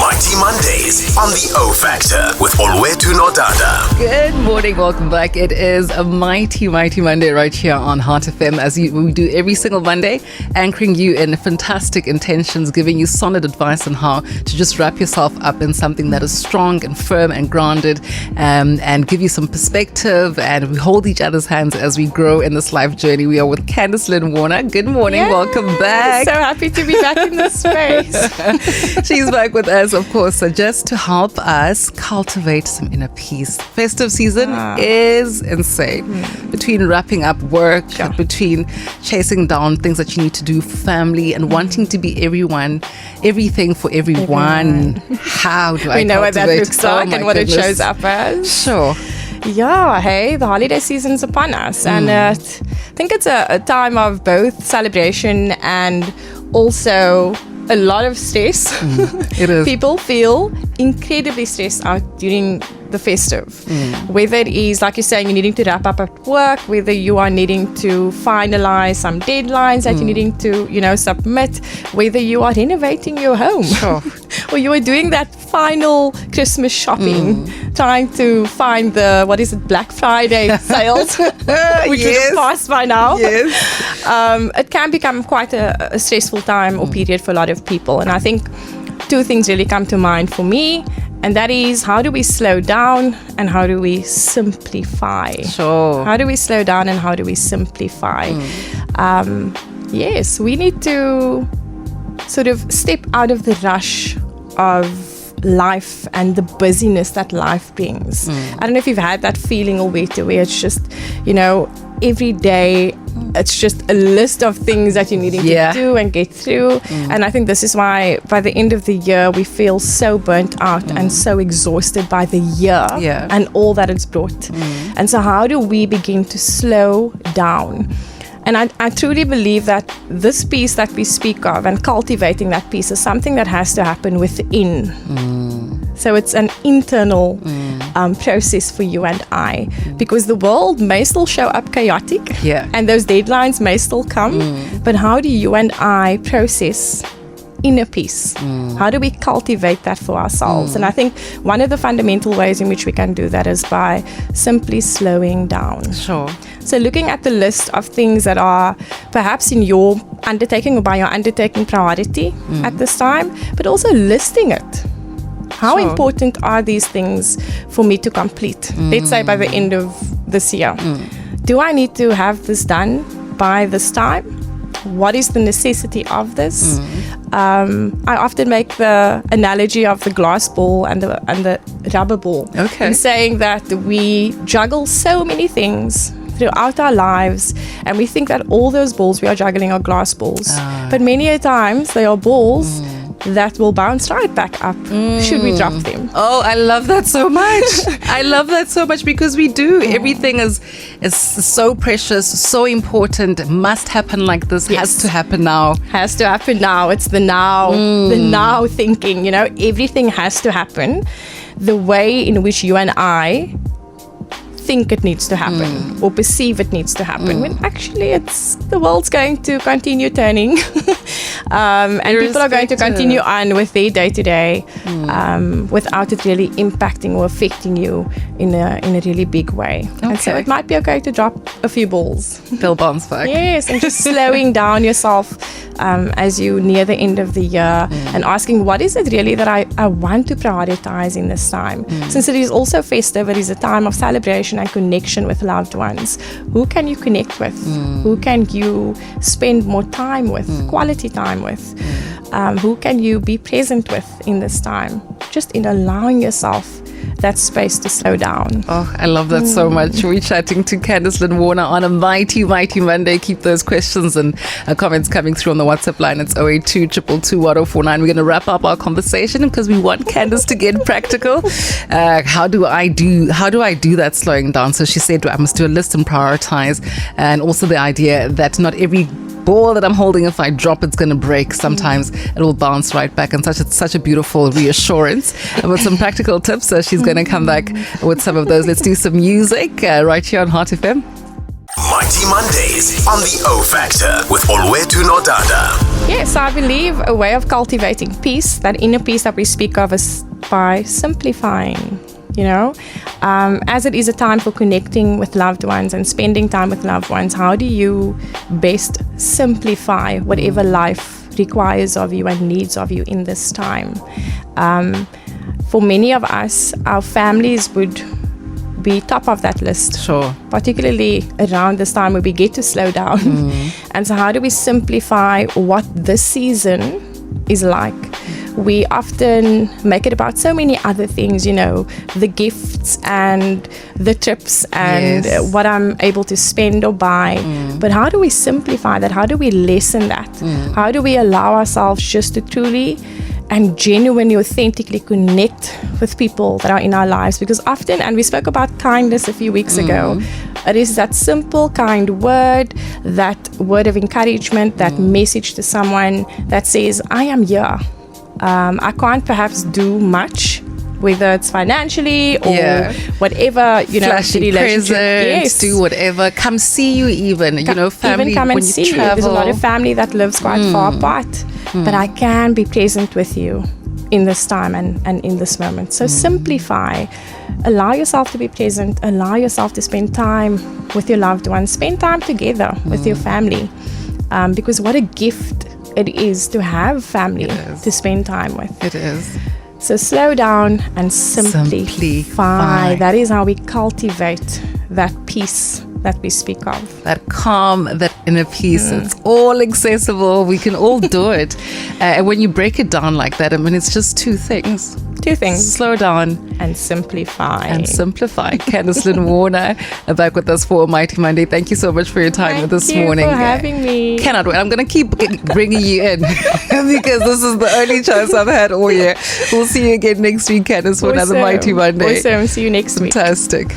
Mighty Mondays on the O Factor with Olwethu Nodada. Good morning, welcome back. It is a mighty Monday right here on Heart FM, as we do every single Monday, anchoring you in fantastic intentions, giving you solid advice on how to just wrap yourself up in something that is strong and firm and grounded, and give you some perspective, and we hold each other's hands as we grow in this life journey. We are with Candice Warner. Good morning, welcome back. So happy to be back in this space. She's back with us, of course, so just to help us cultivate some inner peace. Festive season is insane. Between wrapping up work, between chasing down things that you need to do for family, and wanting to be everything for everyone. How do I We know what that cultivate? looks like and what it shows up as. Sure. Yeah, hey, the holiday season's upon us. And I think it's a time of both celebration and also a lot of stress. It is. People feel incredibly stressed out during the festive. Whether it is, like you're saying, you're needing to wrap up at work, whether you are needing to finalize some deadlines that you're needing to, submit, whether you are renovating your home. Sure. Or you are doing that final Christmas shopping, trying to find the, Black Friday sales, which is passed by now. Yes. It can become quite a stressful time or period for a lot of people. And I think two things really come to mind for me, and that is, how do we slow down and how do we simplify? Sure. How do we slow down and how do we simplify? Yes, we need to sort of step out of the rush of life and the busyness that life brings. I don't know if you've had that feeling, Olwethu, where it's just, every day it's just a list of things that you're needing to do and get through. And I think this is why by the end of the year we feel so burnt out and so exhausted by the year and all that it's brought. And so how do we begin to slow down? And I truly believe that this peace that we speak of and cultivating that peace is something that has to happen within. So it's an internal process for you and I, because the world may still show up chaotic and those deadlines may still come, but how do you and I process inner peace? How do we cultivate that for ourselves? And I think one of the fundamental ways in which we can do that is by simply slowing down. Sure. So looking at the list of things that are perhaps in your undertaking or by your undertaking priority at this time, but also listing it. How important are these things for me to complete? Let's say by the end of this year. Do I need to have this done by this time? What is the necessity of this? I often make the analogy of the glass ball and the rubber ball. In saying that we juggle so many things throughout our lives, and we think that all those balls we are juggling are glass balls. But many a times they are balls that will bounce right back up should we drop them. Oh, I love that so much. I love that so much, because we do. Everything is so precious, so important. Must happen like this. Has to happen now. Has to happen now. It's the now, the now thinking. Everything has to happen the way in which you and I think it needs to happen or perceive it needs to happen, when actually it's the world's going to continue turning and people are going to continue on with their day-to-day without it really impacting or affecting you in a really big way. And so it might be okay to drop a few balls. They'll bounce back. Yes, and just slowing down yourself as you near the end of the year and asking, what is it really that I want to prioritize in this time? Since it is also festive, it is a time of celebration and connection with loved ones. Who can you connect with? Who can you spend more time with, quality time with? Who can you be present with in this time? Just in allowing yourself that space to slow down. Oh, I love that so much. We're chatting to Candice Warner on a mighty Monday. Keep those questions and comments coming through on the WhatsApp line. It's 082 222 1049. We're going to wrap up our conversation because we want Candice to get practical. How do I do that slowing down? So she said I must do a list and prioritize, and also the idea that not every ball that I'm holding, if I drop, it's going to break. Sometimes it will bounce right back, and such a beautiful reassurance. And with some practical tips, she's going to come back with some of those. Let's do some music right here on Heart FM. Mighty Mondays on the O Factor with Olwethu Nodada. Yes, I believe a way of cultivating peace, that inner peace that we speak of, is by simplifying. As it is a time for connecting with loved ones and spending time with loved ones, how do you best simplify whatever life requires of you and needs of you in this time? For many of us, our families would be top of that list. Sure. Particularly around this time where we get to slow down. And so how do we simplify what this season is like? We often make it about so many other things, the gifts and the trips and what I'm able to spend or buy. But how do we simplify that? How do we lessen that? How do we allow ourselves just to truly and genuinely, authentically connect with people that are in our lives? Because often, and we spoke about kindness a few weeks ago, it is that simple, kind word, that word of encouragement, that message to someone that says, I am here. I can't perhaps do much, whether it's financially or whatever, flashy presents, do whatever, come see you even, family, even come and when see you you. travel. There's a lot of family that lives quite far apart, but I can be present with you in this time and in this moment. So simplify, allow yourself to be present, allow yourself to spend time with your loved ones, spend time together with your family, because what a gift it is to have family to spend time with. It is. So slow down and simplify. That is how we cultivate that peace that we speak of. That calm, that inner peace. It's all accessible. We can all do it. And when you break it down like that, it's just two things. Slow down and simplify. Candice Lynn Warner back with us for Mighty Monday. Thank you so much for your time this morning. Thank you for having me. Cannot wait. I'm going to keep bringing you in because this is the only chance I've had all year. We'll see you again next week, Candice, for another Mighty Monday. Awesome. See you next week. Fantastic.